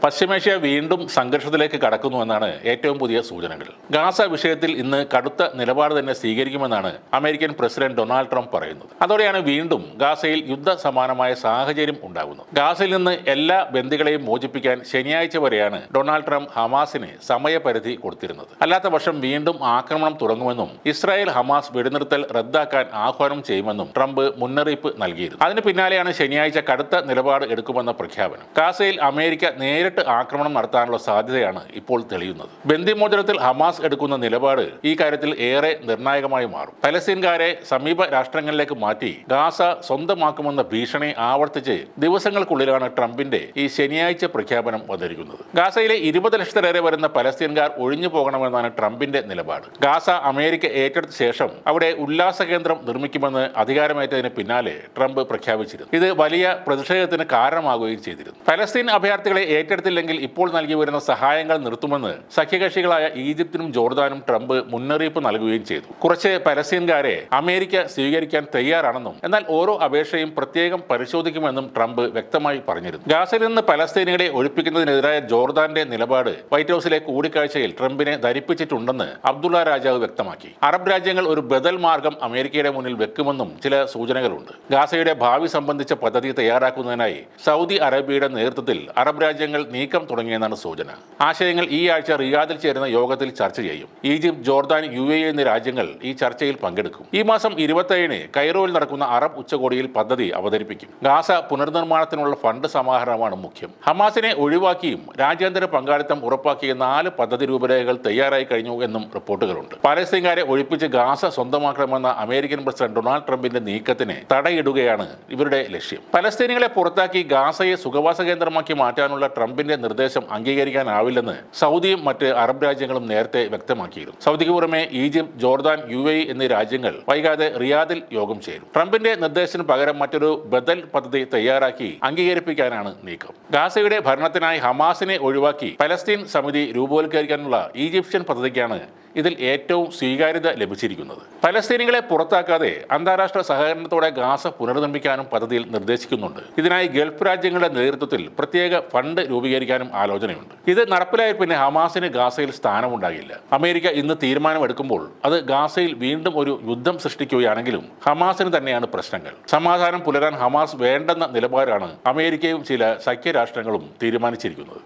പശ്ചിമേഷ്യ വീണ്ടും സംഘർഷത്തിലേക്ക് കടക്കുന്നുവെന്നാണ് ഏറ്റവും പുതിയ സൂചനകൾ. ഗാസ വിഷയത്തിൽ ഇന്ന് കടുത്ത നിലപാട് തന്നെ സ്വീകരിക്കുമെന്നാണ് അമേരിക്കൻ പ്രസിഡന്റ് ഡൊണാൾഡ് ട്രംപ് പറയുന്നത്. അതോടെയാണ് വീണ്ടും ഗാസയിൽ യുദ്ധ സമാനമായ സാഹചര്യം ഉണ്ടാകുന്നത്. ഗാസയിൽ നിന്ന് എല്ലാ ബന്ദികളെയും മോചിപ്പിക്കാൻ ശനിയാഴ്ച വരെയാണ് ഡൊണാൾഡ് ട്രംപ് ഹമാസിന് സമയപരിധി കൊടുത്തിരുന്നത്. അല്ലാത്ത പക്ഷം വീണ്ടും ആക്രമണം തുടങ്ങുമെന്നും ഇസ്രായേൽ ഹമാസ് വെടിനിർത്തൽ റദ്ദാക്കാൻ ആഹ്വാനം ചെയ്യുമെന്നും ട്രംപ് മുന്നറിയിപ്പ് നൽകിയിരുന്നു. അതിന് പിന്നാലെയാണ് ശനിയാഴ്ച കടുത്ത നിലപാട് എടുക്കുമെന്ന പ്രഖ്യാപനം. ഗാസയിൽ അമേരിക്ക നേരിട്ട് ആക്രമണം നടത്താനുള്ള സാധ്യതയാണ് ഇപ്പോൾ തെളിയുന്നത്. ബന്ദിമോചനത്തിൽ ഹമാസ് എടുക്കുന്ന നിലപാട് ഈ കാര്യത്തിൽ ഏറെ നിർണായകമായി മാറും. പലസ്തീൻകാരെ സമീപ രാഷ്ട്രങ്ങളിലേക്ക് മാറ്റി ഗാസ സ്വന്തമാക്കുമെന്ന ഭീഷണി ആവർത്തിച്ച് ദിവസങ്ങൾക്കുള്ളിലാണ് ട്രംപിന്റെ ഈ ശനിയാഴ്ച പ്രഖ്യാപനം വന്നിരിക്കുന്നത്. ഗാസയിലെ 20 ലക്ഷത്തിലേറെ വരുന്ന പലസ്തീൻകാർ ഒഴിഞ്ഞു പോകണമെന്നാണ് ട്രംപിന്റെ നിലപാട്. ഗാസ അമേരിക്ക ഏറ്റെടുത്ത ശേഷം അവിടെ ഉല്ലാസ കേന്ദ്രം നിർമ്മിക്കുമെന്ന് അധികാരമേറ്റതിന് പിന്നാലെ ട്രംപ് പ്രഖ്യാപിച്ചിരുന്നു. ഇത് വലിയ പ്രതിഷേധത്തിന് കാരണമാകുകയും ചെയ്തിരുന്നു. പലസ്തീൻ അഭയാർത്ഥികളെ ഏറ്റെടുത്തില്ലെങ്കിൽ ഇപ്പോൾ നൽകി വരുന്ന സഹായങ്ങൾ നിർത്തുമെന്ന് സഖ്യകക്ഷികളായ ഈജിപ്തിനും ജോർദാനും ട്രംപ് മുന്നറിയിപ്പ് നൽകുകയും ചെയ്തു. കുറച്ച് പലസ്തീൻകാരെ അമേരിക്ക സ്വീകരിക്കാൻ തയ്യാറാണെന്നും എന്നാൽ ഓരോ അപേക്ഷയും പ്രത്യേകം പരിശോധിക്കുമെന്നും ട്രംപ് വ്യക്തമായി പറഞ്ഞിരുന്നു. ഗാസയിൽ നിന്ന് പലസ്തീനികളെ ഒഴിപ്പിക്കുന്നതിനെതിരായ ജോർദാന്റെ നിലപാട് വൈറ്റ് ഹൌസിലെ കൂടിക്കാഴ്ചയിൽ ട്രംപിനെ ധരിപ്പിച്ചിട്ടുണ്ടെന്ന് അബ്ദുള്ള രാജാവ് വ്യക്തമാക്കി. അറബ് രാജ്യങ്ങൾ ഒരു ബദൽ മാർഗം അമേരിക്കയുടെ മുന്നിൽ വെക്കുമെന്നും ചില സൂചനകളുണ്ട്. ഗാസയുടെ ഭാവി സംബന്ധിച്ച പദ്ധതി തയ്യാറാക്കുന്നതിനായി സൗദി അറേബ്യയുടെ നേതൃത്വത്തിൽ അറബ് രാജ്യങ്ങൾ നീക്കം തുടങ്ങിയെന്നാണ് സൂചന. ആശയങ്ങൾ ഈ ആഴ്ച റിയാദിൽ ചേരുന്ന യോഗത്തിൽ ചർച്ച ചെയ്യും. ഈജിപ്ത്, ജോർദാൻ, UAE എന്നീ രാജ്യങ്ങൾ ഈ ചർച്ചയിൽ പങ്കെടുക്കും. ഈ മാസം 27-ന് കൈറോയിൽ നടക്കുന്ന അറബ് ഉച്ചകോടിയിൽ പദ്ധതി അവതരിപ്പിക്കും. ഗാസ പുനർനിർമ്മാണത്തിനുള്ള ഫണ്ട് സമാഹരണമാണ് മുഖ്യം. ഹമാസിനെ ഒഴിവാക്കിയും രാജ്യാന്തര പങ്കാളിത്തം ഉറപ്പാക്കിയ 4 പദ്ധതി രൂപരേഖകൾ തയ്യാറായി കഴിഞ്ഞു എന്നും റിപ്പോർട്ടുകളുണ്ട്. പലസ്തീൻകാരെ ഒഴിപ്പിച്ച് ഗാസ സ്വന്തമാക്കണമെന്ന അമേരിക്കൻ പ്രസിഡന്റ് ഡൊണാൾഡ് ട്രംപിന്റെ നീക്കത്തിന് തടയിടുകയാണ് ഇവരുടെ ലക്ഷ്യം. പലസ്തീനികളെ പുറത്താക്കി ഗാസയെ സുഖവാസ കേന്ദ്രമാക്കി മാറ്റാനുള്ള ട്രംപിന്റെ നിർദ്ദേശം അംഗീകരിക്കാനാവില്ലെന്ന് സൗദിയും മറ്റ് അറബ് രാജ്യങ്ങളും നേരത്തെ വ്യക്തമാക്കിയിരുന്നു. സൗദിക്ക് പുറമെ ഈജിപ്ത്, ജോർദാൻ, UAE എന്നീ രാജ്യങ്ങൾ വൈകാതെ റിയാദിൽ യോഗം ചേരും. ട്രംപിന്റെ നിർദ്ദേശത്തിന് പകരം മറ്റൊരു ബദൽ പദ്ധതി തയ്യാറാക്കി അംഗീകരിപ്പിക്കാനാണ് നീക്കം. ഗാസയുടെ ഭരണത്തിനായി ഹമാസിനെ ഒഴിവാക്കി പലസ്തീൻ സമിതി രൂപവത്കരിക്കാനുള്ള ഈജിപ്ഷ്യൻ പദ്ധതിക്കാണ് ഇതിൽ ഏറ്റവും സ്വീകാര്യത ലഭിച്ചിരിക്കുന്നത്. പലസ്തീനികളെ പുറത്താക്കാതെ അന്താരാഷ്ട്ര സഹകരണത്തോടെ ഗാസ പുനർനിർമ്മിക്കാനും പദ്ധതിയിൽ നിർദ്ദേശിക്കുന്നുണ്ട്. ഇതിനായി ഗൾഫ് രാജ്യങ്ങളുടെ നേതൃത്വത്തിൽ പ്രത്യേക ഫണ്ട് രൂപീകരിക്കാനും ആലോചനയുണ്ട്. ഇത് നടപ്പിലായ പിന്നെ ഹമാസിന് ഗാസയിൽ സ്ഥാനമുണ്ടാകില്ല. അമേരിക്ക ഇന്ന് തീരുമാനമെടുക്കുമ്പോൾ അത് ഗാസയിൽ വീണ്ടും ഒരു യുദ്ധം സൃഷ്ടിക്കുകയാണെങ്കിലും ഹമാസിന് തന്നെയാണ് പ്രശ്നങ്ങൾ. സമാധാനം പുലരാൻ ഹമാസ് വേണ്ടെന്ന നിലപാടാണ് അമേരിക്കയും ചില സഖ്യരാഷ്ട്രങ്ങളും തീരുമാനിച്ചിരിക്കുന്നത്.